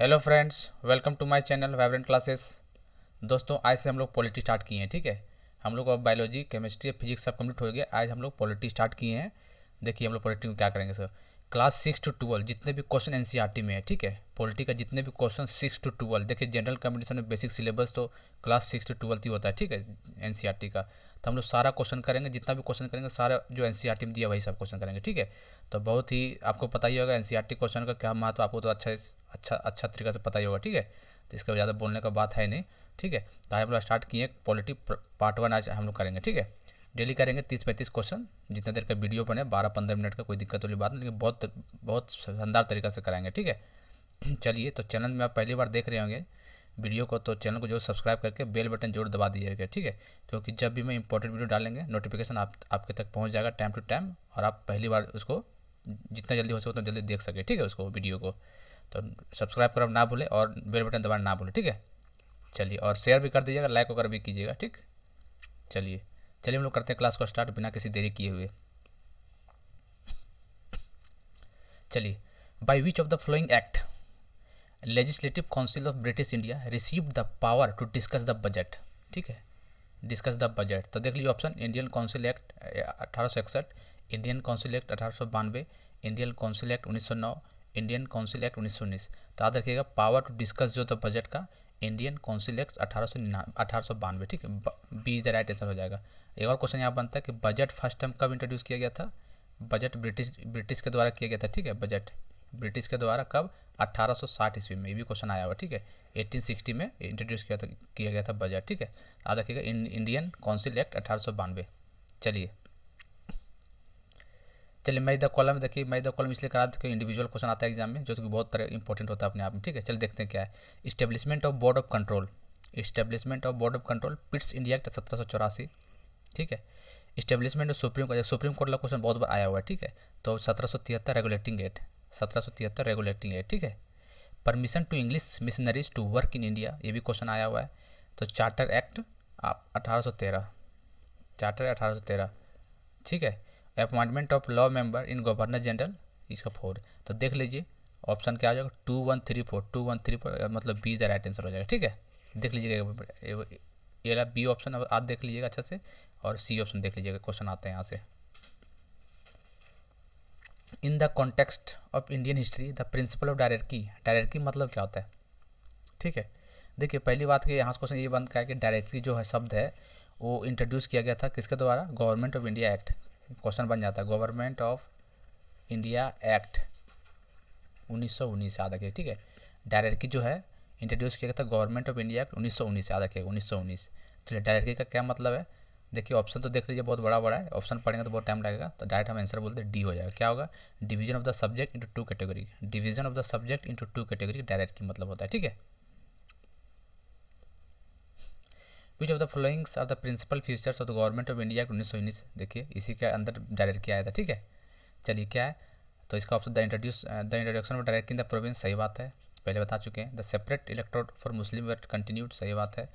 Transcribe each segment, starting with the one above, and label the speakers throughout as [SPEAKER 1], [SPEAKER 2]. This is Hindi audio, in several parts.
[SPEAKER 1] Hello friends, welcome to my channel vibrant classes. दोस्तों, आज से हम लोग पॉलिटी स्टार्ट किए हैं। ठीक है, हम लोग अब बायोलॉजी, केमिस्ट्री, फिजिक्स सब कंप्लीट हो गया। आज हम लोग पॉलिटी स्टार्ट किए हैं। देखिए हम लोग पॉलिटी में क्या करेंगे सर। क्लास 6 to 12 जितने भी क्वेश्चन एनसीईआरटी में है, ठीक है, पॉलिटी का जितने भी क्वेश्चन 6 to 12। देखिए जनरल कंपटीशन में बेसिक सिलेबस तो क्लास 6 to 12 ही होता है, ठीक है, एनसीईआरटी का। तो हम लोग सारा क्वेश्चन करेंगे, जितना भी क्वेश्चन करेंगे सारा जो एनसीईआरटी में दिया वही सब क्वेश्चन करेंगे। ठीक है, तो बहुत ही आपको पता ही होगा एनसीईआरटी क्वेश्चन का क्या महत्व, आपको तो अच्छा तरीके से पता ही होगा। ठीक है, तो इसका ज़्यादा बोलने का बात है नहीं। ठीक है, तो हम लोग स्टार्ट किए पॉलिटी पार्ट 1 आज हम लोग करेंगे। ठीक है, डेली करेंगे 30-35 क्वेश्चन, जितने देर का वीडियो बने 12-15 मिनट का, कोई दिक्कत वाली बात नहीं, लेकिन बहुत बहुत शानदार तरीका से कराएंगे। ठीक है, चलिए, तो चैनल में आप पहली बार देख रहे होंगे वीडियो को, तो चैनल को जो सब्सक्राइब करके बेल बटन जरूर दबा दीजिएगा। ठीक है, क्योंकि जब भी मैं इंपॉर्टेंट वीडियो डालेंगे नोटिफिकेशन आपके तक पहुंच जाएगा टाइम टू टाइम, और आप पहली बार उसको जितना जल्दी हो सके उतना जल्दी देख सके। ठीक है, उसको वीडियो को तो सब्सक्राइब करना ना भूलें और बेल बटन दबाना ना भूलें। ठीक है, चलिए, और शेयर भी कर दीजिएगा, लाइक वगैरह भी कीजिएगा। ठीक, चलिए चलिए हम लोग करते हैं क्लास को स्टार्ट बिना किसी देरी किए हुए। चलिए, by which of the following act legislative council of British India received the power to discuss the budget. ठीक है, डिस्कस द बजट, तो देख लीजिए option Indian council act 1861, Indian council act 1892, Indian council act 1909, Indian council act 1919। तो याद रखिएगा पावर टू डिस्कस जो था बजट का, इंडियन काउंसिल एक्ट 1892। ठीक है, B is the right answer हो जाएगा। एक और क्वेश्चन यहाँ बनता है कि बजट फर्स्ट टाइम कब इंट्रोड्यूस किया गया था। बजट ब्रिटिश के द्वारा किया गया था। ठीक है, बजट ब्रिटिश के द्वारा कब, 1860 ईस्वी में। ये भी क्वेश्चन आया हुआ। ठीक है, 1860 में इंट्रोड्यूस किया गया था बजट। ठीक है, याद रखिएगा इंडियन काउंसिल एक्ट 1892। चलिए चलिए, मैं द कॉलम, देखिए मैं द कॉलम इसलिए करा कि इंडिविजुअल क्वेश्चन आता है एग्जाम में, जो कि बहुत तरह इंपॉर्टेंट होता है अपने आप में। ठीक है, चलिए देखते हैं क्या है। Establishment of board of control, establishment of board of control, Pitt's India act 1784। ठीक है, इस्टेब्लिशमेंट ऑफ सुप्रीम कोर्ट का क्वेश्चन बहुत बार आया हुआ है। ठीक है, तो 1773 रेगुलेटिंग एक्ट, 1773 रेगुलेटिंग एक्ट। ठीक है, permission to English missionaries to work in India, ये भी क्वेश्चन आया हुआ है। तो चार्टर एक्ट 1813, चार्टर 1813। ठीक है, appointment of law member in governor general, इसका 4। तो देख लीजिए ऑप्शन क्या आ जाएगा, 2134, 2134, मतलब बी द राइट आंसर हो जाएगा। ठीक है, देख लीजिएगा ये वाला बी ऑप्शन अब आप देख लीजिएगा अच्छा से, और सी ऑप्शन देख लीजिएगा, क्वेश्चन आते हैं यहाँ से। In the context of Indian history the principle of dietary, dietary मतलब क्या होता है। ठीक है, देखिए पहली बात कि यहाँ से क्वेश्चन ये बनता है कि डायरेक्टरी जो है शब्द है वो इंट्रोड्यूस किया गया था किसके द्वारा, government of India act. Question बन जाता है गवर्नमेंट ऑफ इंडिया एक्ट 1919 याद रखिए। ठीक है, डायरेक्टरी जो है इंट्रोड्यूस किया गया था गवर्नमेंट ऑफ इंडिया एक्ट 1919 याद रखिएगा, 1919। चलिए, डायरेक्टरी का क्या मतलब है, देखिए ऑप्शन तो देख लीजिए बहुत बड़ा बड़ा है, ऑप्शन पढ़ेंगे तो बहुत टाइम लगेगा, तो डायरेक्ट हम आंसर बोलते हैं डी हो जाएगा। क्या होगा, division of the subject into 2 category, division of the subject into 2 category direct की मतलब होता है। ठीक है, which of the followings are the principal features of the government of India act 1919, देखिए इसी के अंदर डायरेक्ट किया आया था। ठीक है, चलिए क्या है, तो इसका option the introduction of direct in the province, सही बात है, पहले बता चुके हैं। The separate electorate for Muslim were continued, सही बात है।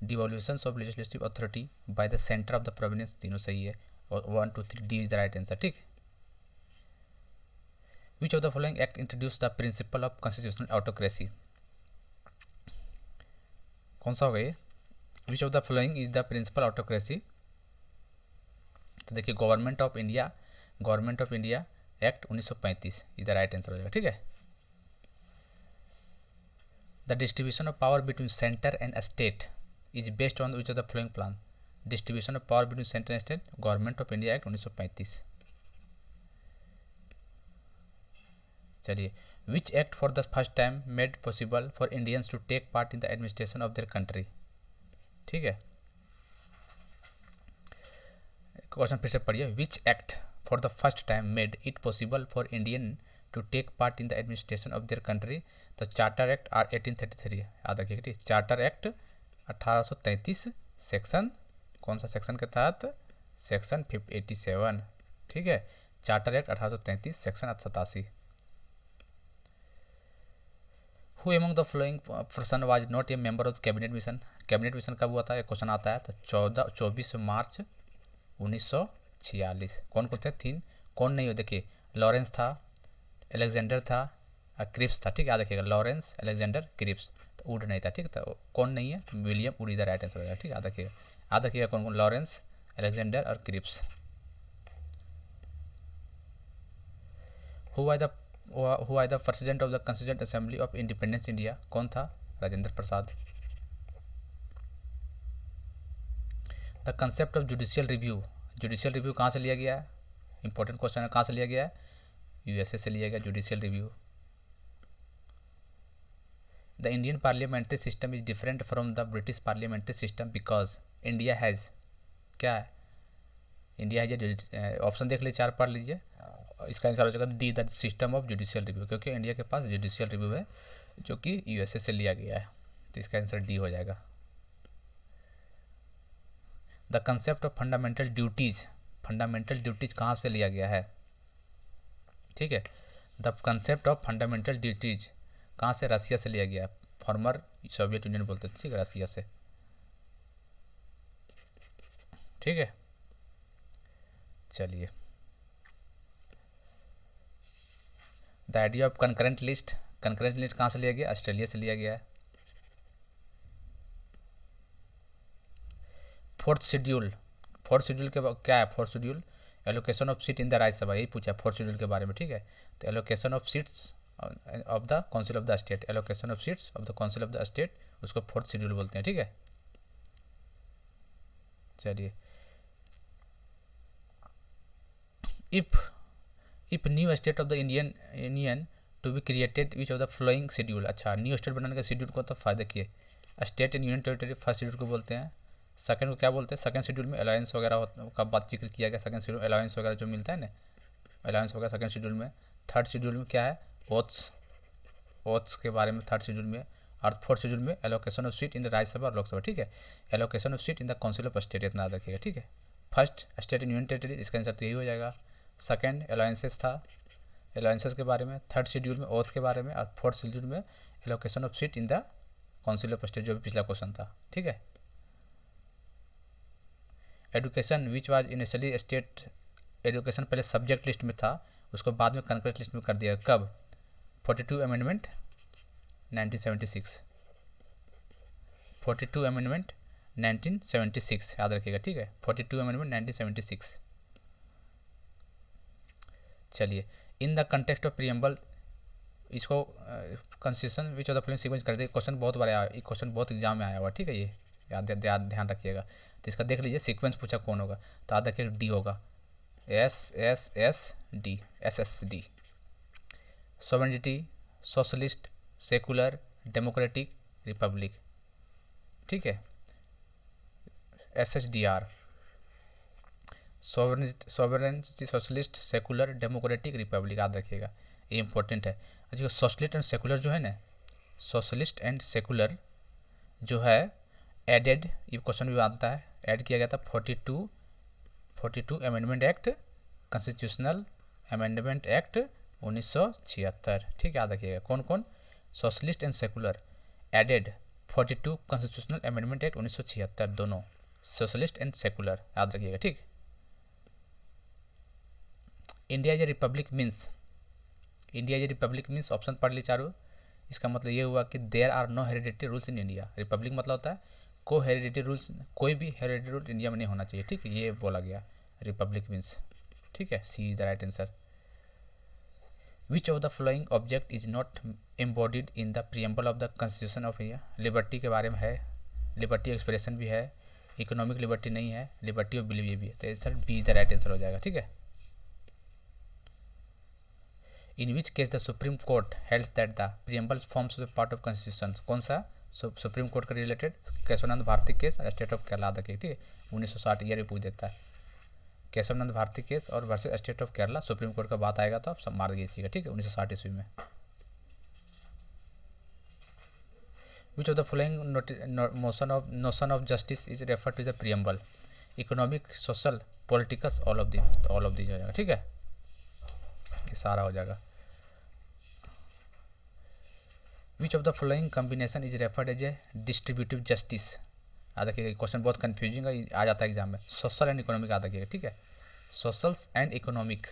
[SPEAKER 1] Devolution of legislative authority by the centre of the province, तीनों सही है, और 1 2 3 D is the right answer. ठीक, which of the following act introduce the principle of constitutional autocracy, कौन सा होगा ये, which of the following is the principal autocracy. तो देखिए गवर्नमेंट ऑफ इंडिया एक्ट 1935 इधर राइट आंसर हो जाएगा। ठीक है, the distribution of power between centre and state is based on which of the following plan, distribution of power between centre and state, government of India act 1935। चलिए, which act for the first time made possible for Indians to take part in the administration of their country. ठीक है, क्वेश्चन फिर से पढ़िए, which act for the first time made it possible for Indian to take part in the administration of their country. तो चार्टर एक्ट 1833 याद रखिए। ठीक, चार्टर एक्ट 1833 सेक्शन, कौन सा सेक्शन के तहत, सेक्शन 87। ठीक है, charter act 1833 section 87। Who among the flowing person was not a member of cabinet mission, cabinet mission कब हुआ था, एक क्वेश्चन आता है। तो 24 मार्च 1946। कौन कौन थे, 3, कौन नहीं हो, देखिए लॉरेंस था, अलेक्जेंडर था, क्रिप्स था, ठीक है, याद रखिएगा, लॉरेंस अलेक्जेंडर क्रिप्स। तो वुड नहीं था, ठीक था, कौन नहीं है, तो विलियम वुड इधर राइट आंसर हो जाएगा, ठीक है, याद रखिएगा कौन कौन, लॉरेंस अलेक्जेंडर और Cripps. Who are the president of the constituent assembly of independence India, कौन था, Rajendra Prasad. The concept of judicial review कहाँ से लिया गया है, इंपॉर्टेंट क्वेश्चन है, कहाँ से लिया गया है, यूएसए से लिया गया judicial review. The Indian parliamentary system is different from the British parliamentary system because India has, क्या है, इंडिया हैज, ऑप्शन देख लीजिए, 4 पढ़ लीजिए, इसका आंसर हो जाएगा D, the system of judicial review, क्योंकि इंडिया के पास जुडिशियल रिव्यू है जो कि यूएसए से लिया गया है, तो इसका आंसर डी हो जाएगा। The concept of fundamental duties कहाँ से लिया गया है, ठीक है, the concept of fundamental duties कहाँ से, रसिया से लिया गया, फॉर्मर सोवियत यूनियन बोलते थे, ठीक है, रसिया से, ठीक है। चलिए, the idea of concurrent list कहाँ से लिया गया, ऑस्ट्रेलिया से लिया गया है। फोर्थ शेड्यूल के क्या है, fourth schedule allocation of seat in the Rajya Sabha, यही पूछा फोर्थ शेड्यूल के बारे में, ठीक है, तो allocation of seats of the council of the state, allocation of seats of the council of the state, उसको फोर्थ शेड्यूल बोलते हैं, ठीक है। चलिए, if new state of the Indian union to be created which of the following schedule, अच्छा, न्यू स्टेट बनाने का शेड्यूल को तो फायदा किए, state and union territory first schedule को बोलते हैं, सेकंड को क्या बोलते हैं, सेकंड शेड्यूल में अलायंस वगैरह का बात जिक्र किया गया, सेकंड शेड्यूल अलायंस वगैरह जो मिलता है ना, अलायंस वगैरह सेकंड शेड्यूल में। थर्ड शेड्यूल में क्या है, ओथ्स के बारे में थर्ड शेड्यूल में, और फोर्थ शेड्यूल में allocation of seat in the Rajya Sabha और लोकसभा, ठीक है, allocation of seat in the council of state, इतना याद रखिएगा, ठीक है। First state and union territory, इसका आंसर तो यही हो जाएगा। सेकंड अलायंसेस था, अलायंसेस के बारे में, थर्ड शेड्यूल में ओथ के बारे में, और फोर्थ शेड्यूल में allocation of seat in the council of state, जो भी पिछला क्वेश्चन था, ठीक है। Education which was initially state education पहले सब्जेक्ट लिस्ट में था, उसको बाद में कंकरेंट लिस्ट में कर दिया, कब, 42 अमेंडमेंट 1976, 42 अमेंडमेंट 1976, याद रखिएगा, ठीक है, 42 अमेंडमेंट 1976। चलिए, in the context of preamble, इसको constitution which of the following sequence कर दिए, क्वेश्चन बहुत बार आया, एक क्वेश्चन बहुत एग्जाम में आया हुआ, ठीक है, ये ध्यान रखिएगा, तो इसका देख लीजिए सीक्वेंस पूछा कौन होगा, तो याद रखिएगा डी होगा, SSD, sovereignty, socialist, secular, democratic, Republic, ठीक है, SHDR, sovereignty, socialist, secular, democratic, Republic, याद रखिएगा, ये इंपॉर्टेंट है। अच्छा, सोशलिस्ट एंड सेकुलर जो है ना, सोशलिस्ट एंड सेकुलर जो है एडेड, ये क्वेश्चन भी आता है, ऐड किया गया था 42 amendment act, constitutional amendment act 1976, ठीक है, याद रखिएगा, कौन कौन, socialist and secular added 42 constitutional amendment act 1976, दोनों सोशलिस्ट एंड सेकुलर, याद रखिएगा, ठीक। India is a republic means option पढ़ ली चारों, इसका मतलब ये हुआ कि there are no hereditary rules in India, republic मतलब होता है को हेरिडिटरी रूल्स, कोई भी हेरिडिटरी रूल इंडिया में नहीं होना चाहिए, ठीक है, ये बोला गया रिपब्लिक मीन्स, ठीक है, C is the right answer. Which of the following object is not embodied in the preamble of the constitution of India, liberty के बारे में है, लिबर्टी एक्सप्रेशन भी है, इकोनॉमिक लिबर्टी नहीं है, लिबर्टी ऑफ बिलीव ये भी है, तो answer B is the right answer हो जाएगा, ठीक है। In which case the Supreme Court helds that the preamble forms the part of constitution, कौन सा, सुप्रीम कोर्ट का रिलेटेड, केशवानंद भारती केस और स्टेट ऑफ केरला, ठीक है, 1960 ईयर भी पूछ देता है, केशवानंद भारती केस और versus state of Kerala, Supreme Court का बात आएगा तो आप सब मार दीजिएगा, ठीक है, 1960 ईस्वी में। Which of the following notion of justice is refer to the preamble, economic, social, political, all of the हो जाएगा, ठीक है, ये सारा हो जाएगा। Which of the following combination is referred as a distributive justice, याद रखिएगा, क्वेश्चन बहुत कंफ्यूजिंग आ जाता है एग्जाम में, सोशल एंड इकोनॉमिक याद रखिएगा, ठीक है, social and economic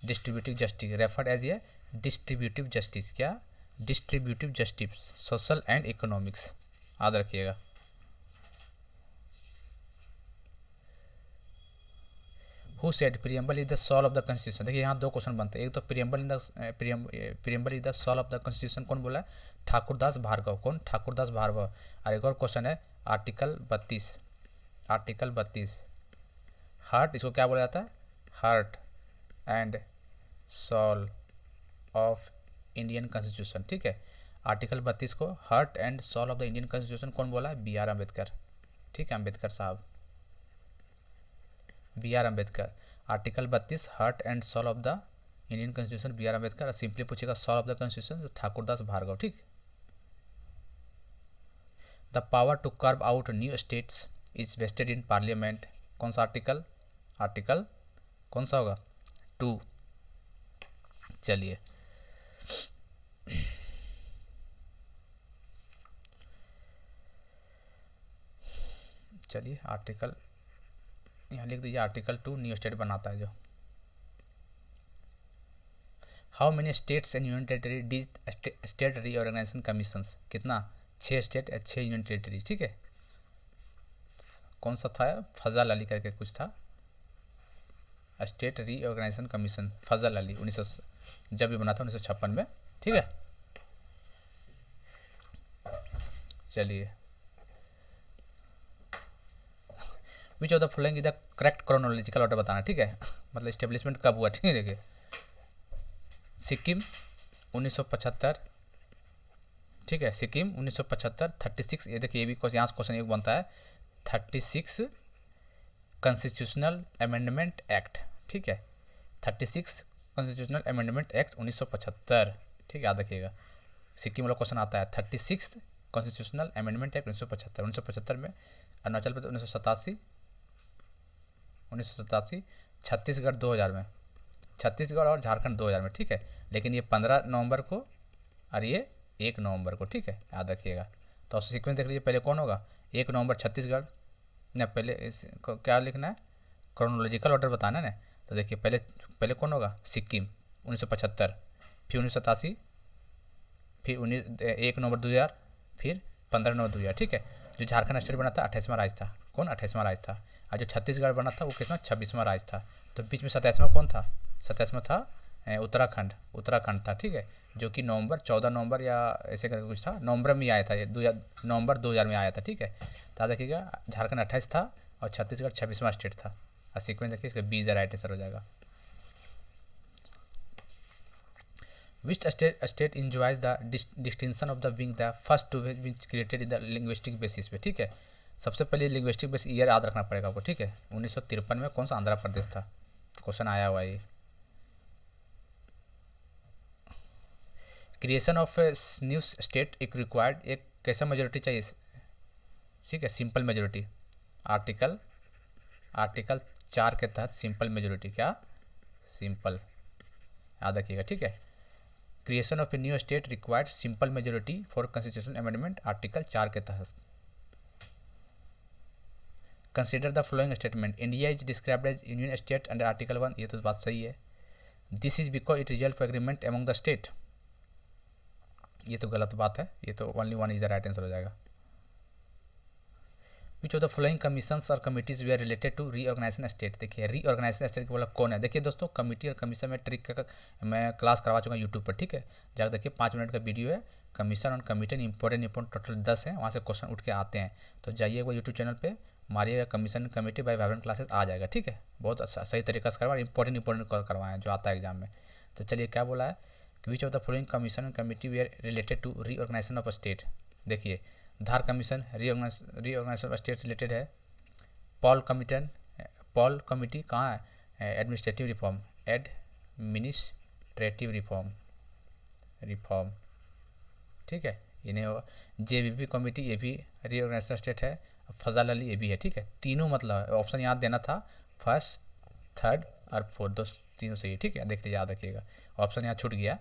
[SPEAKER 1] distributive justice referred as a distributive justice, क्या? Distributive justice, social and economics, याद रखिएगा। Who said preamble is the soul of the constitution? देखिए यहाँ दो क्वेश्चन बनते हैं, एक तो preamble is the soul of the constitution कौन बोला है? ठाकुरदास भार्गव। कौन? ठाकुरदास भार्गव। और एक और क्वेश्चन है आर्टिकल 32, आर्टिकल 32 हार्ट, इसको क्या बोला जाता है? Heart and soul of Indian constitution, ठीक है। आर्टिकल 32 को heart and soul of the Indian constitution कौन बोला है? बी आर अम्बेडकर, ठीक है, अम्बेडकर साहब, B R Ambedkar. Article 32 heart and soul of the Indian constitution, B R Ambedkar. और सिंपली पूछेगा soul of the constitution, Thakurdas Bhargava, ठीक। The power to carve out new states is vested in parliament, कौन सा आर्टिकल? आर्टिकल कौन सा होगा? 2। चलिए चलिए आर्टिकल यहाँ लिख दीजिए, आर्टिकल 2 न्यू स्टेट बनाता है जो। How many states and union territory the state reorganisation commissions? कितना? 6 स्टेट या 6 यूनियन टेरिटरी, ठीक है। कौन सा था? फजल अली करके कुछ था, स्टेट रीऑर्गेनाइजेशन कमीशन, फजल अली, 1900 जब भी बना था 1956 में, ठीक है। चलिए which of the following is the correct chronological order बताना, ठीक है, मतलब इस्टेब्लिशमेंट कब हुआ, ठीक है। देखिए सिक्किम 1975, ठीक है, सिक्किम 1975, 36, ये देखिए ये भी यहाँ से क्वेश्चन एक बनता है, 36 कॉन्स्टिट्यूशनल अमेंडमेंट एक्ट, ठीक है, 36 कॉन्स्टिट्यूशनल अमेंडमेंट एक्ट 1975, ठीक है, याद रखिएगा। सिक्किम वाला क्वेश्चन आता है 36 कॉन्स्टिट्यूशनल अमेंडमेंट एक्ट 1975, 1975 में। अरुणाचल प्रदेश 1987, छत्तीसगढ़ 2000 में, छत्तीसगढ़ और झारखंड 2000 में, ठीक है। लेकिन ये 15 नवंबर को और ये 1 नवंबर को, ठीक है, याद रखिएगा। तो सीक्वेंस देख लीजिए, पहले कौन होगा? 1 नवंबर छत्तीसगढ़, ना पहले क्या लिखना है? क्रोनोलॉजिकल ऑर्डर बताना है ना। तो देखिए पहले कौन होगा? सिक्किम 1975, फिर 1987, फिर 1 नवंबर 2000, फिर 15 नवंबर 2000, ठीक है। जो झारखंड स्टेट बना था 28वां राज्य था, कौन? 28वां राज्य था। और जो छत्तीसगढ़ बना था वो कितना? 26वां राज्य था। तो बीच में 27वां कौन था? 27वां था उत्तराखंड, उत्तराखंड था, ठीक है, जो कि 14 नवंबर या ऐसे करके कुछ था, नवंबर में आया था, ये नवंबर 2000 में आया था, ठीक है। तो देखिएगा झारखंड 28 था और छत्तीसगढ़ 26वां स्टेट था। और सीक्वेंस देखिए, इसका बी द राइट आंसर हो जाएगा। Which state enjoys the distinction of the being the first to being created in the linguistic basis पे, ठीक है। सबसे पहले लिंग्विस्टिक बेसिस ईयर याद रखना पड़ेगा आपको, ठीक है। 1953 में कौन सा? आंध्र प्रदेश था। क्वेश्चन आया हुआ ये। क्रिएशन ऑफ न्यू स्टेट एक रिक्वायर्ड, एक कैसा मेजोरिटी चाहिए? ठीक है, सिंपल मेजोरिटी। आर्टिकल 4 के तहत सिंपल मेजोरिटी, क्या? सिंपल, याद रखिएगा, ठीक है। Creation of a new state required simple majority for constitution amendment, article 4 के तहत। Consider the following statement, India is described as union state under article 1, ये तो बात सही है। This is because it result for agreement among the state, ये तो गलत बात है, ये तो only 1 is the right answer हो जाएगा। Which of the following commissions और committees way are related to reorganisation state? देखिए रीऑर्गेनाइजेशन स्टेट के बोला कौन है? देखिए दोस्तों, कमिटी और कमीशन में ट्रिक का मैं क्लास करवा चुका हूँ यूट्यूब पर, ठीक है। जाकर देखिए 5 मिनट का वीडियो है, कमीशन और कमिटी इंपॉर्टेंट टोटल 10 है, वहाँ से क्वेश्चन उठ के आते हैं। तो जाइए वो यूट्यूब चैनल पर मारिएगा commission committee by Vibrant Classes, आ जाएगा, ठीक है। बहुत अच्छा सही तरीका से करवा, इंपॉर्टेंट करवाएं जो आता है एग्जाम में। तो चलिए क्या बोला है कि which of the following commission and committee वे are related to reorganization of state? देखिए Dhar commission reorganization of state related है। पॉल कमिटी कहाँ है? एडमिनिस्ट्रेटिव रिफॉर्म, ठीक है, ये नहीं होगा। जेबीपी कमेटी, ये भी रीऑर्गेनाइजेशन स्टेट है। फजल अली, ये भी है, ठीक है। तीनों मतलब ऑप्शन याद देना था, फर्स्ट, थर्ड और फोर्थ, दो तीनों सही है, ठीक है। देख लीजिए, याद रखिएगा, ऑप्शन यहाँ छूट गया।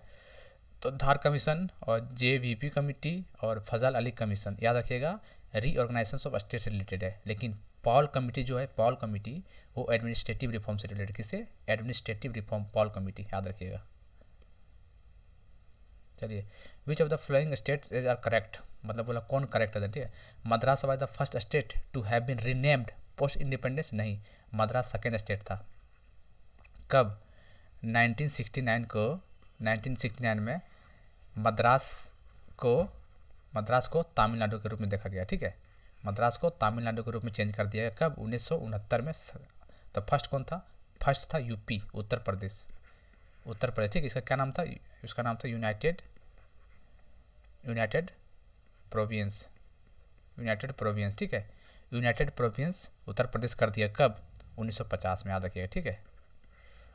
[SPEAKER 1] तो धार कमीशन और जेबीपी कमेटी और फजल अली कमीशन, याद रखिएगा, रीऑर्गेनाइजेशन ऑफ स्टेट से रिलेटेड है। लेकिन पॉल कमेटी जो है, पॉल कमेटी वो एडमिनिस्ट्रेटिव रिफॉर्म से रिलेटेड, किससे? एडमिनिस्ट्रेटिव रिफॉर्म, पॉल कमेटी, याद रखिएगा। चलिए, which of the following states is are correct, मतलब बोला कौन करेक्ट है, ठीक है। Madras was the first state to have been renamed post independence, नहीं, मद्रास सेकेंड स्टेट था। कब? 1969 को, 1969 में मद्रास को तमिलनाडु के रूप में देखा गया, ठीक है। मद्रास को तमिलनाडु के रूप में चेंज कर दिया गया। कब? 1969 में। तो फर्स्ट कौन था? फर्स्ट था यूपी, उत्तर प्रदेश, ठीक। इसका क्या नाम था? इसका नाम था यूनाइटेड प्रोविंस, ठीक है। यूनाइटेड प्रोविंस उत्तर प्रदेश कर दिया। कब? 1950 में, याद रखिएगा, ठीक है।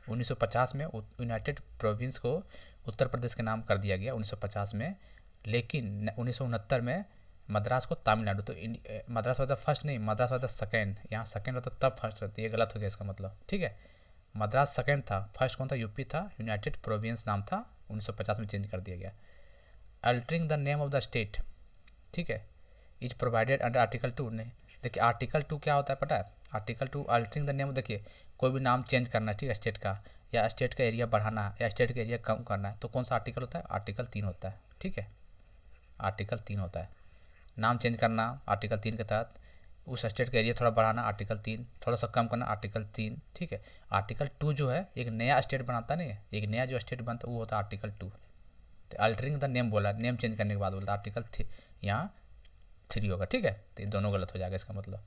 [SPEAKER 1] 1950 में यूनाइटेड प्रोविंस को उत्तर प्रदेश के नाम कर दिया गया 1950 में। लेकिन 1969 में मद्रास को तमिलनाडु, तो मद्रास वाज द फर्स्ट नहीं, मद्रास वाज द सेकेंड। यहाँ सेकेंड होता तब फर्स्ट रहती, ये गलत हो गया इसका मतलब, ठीक है। मद्रास सेकेंड था, फर्स्ट कौन था? यूपी था। यूनाइटेड प्रोविंस नाम था, 1950 में चेंज कर दिया गया। Altering the name of the state, ठीक है, इज प्रोवाइडेड अंडर आर्टिकल 2। नहीं, देखिए आर्टिकल 2 क्या होता है पता है? आर्टिकल 2 अल्टरिंग द नेम, देखिए कोई भी नाम चेंज करना है, ठीक है, स्टेट का, या स्टेट का एरिया बढ़ाना या स्टेट का एरिया कम करना है, तो कौन सा आर्टिकल होता है? आर्टिकल 3 होता है, ठीक है। आर्टिकल 3 होता है। नाम चेंज करना आर्टिकल 3 के तहत, उस स्टेट का एरिया थोड़ा बढ़ाना आर्टिकल 3, थोड़ा सा कम करना आर्टिकल 3, ठीक है। आर्टिकल 2 जो है एक नया स्टेट बनाता नहीं है, एक नया जो स्टेट बनता है वो होता है आर्टिकल 2। तो अल्टरिंग द नेम बोला, नेम चेंज करने के बाद बोलता आर्टिकल यहाँ 3 होगा, ठीक है। तो ये दोनों गलत हो जाएगा, इसका मतलब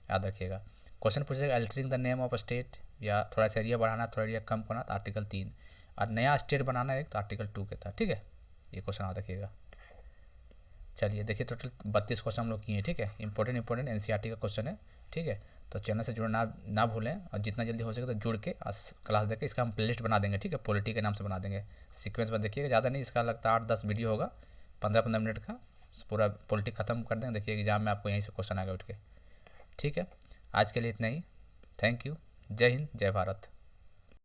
[SPEAKER 1] याद रखिएगा। क्वेश्चन पूछेगा altering the name of state, या थोड़ा सा एरिया बढ़ाना, थोड़ा एरिया कम करना, तो आर्टिकल 3, और नया स्टेट बनाना एक, तो आर्टिकल 2 के था, ठीक है। ये क्वेश्चन याद रखिएगा। चलिए देखिए, टोटल 32 क्वेश्चन हम लोग किए हैं, ठीक है। इंपॉर्टेंट एनसीईआरटी का क्वेश्चन है, ठीक है। तो चैनल से जुड़ना ना भूलें, और जितना जल्दी हो सके तो जुड़ के क्लास देके इसका हम प्लेलिस्ट बना देंगे, ठीक है। पॉलिटी के नाम से बना देंगे, सीक्वेंस में देखिएगा, ज़्यादा नहीं, इसका लगता है 8-10 वीडियो होगा, 15-15 मिनट का, पूरा पॉलिटी खत्म कर देंगे। देखिए एग्जाम में आपको यहीं से क्वेश्चन आएगा उठ के, ठीक है। आज के लिए इतना ही, थैंक यू, जय हिंद, जय भारत।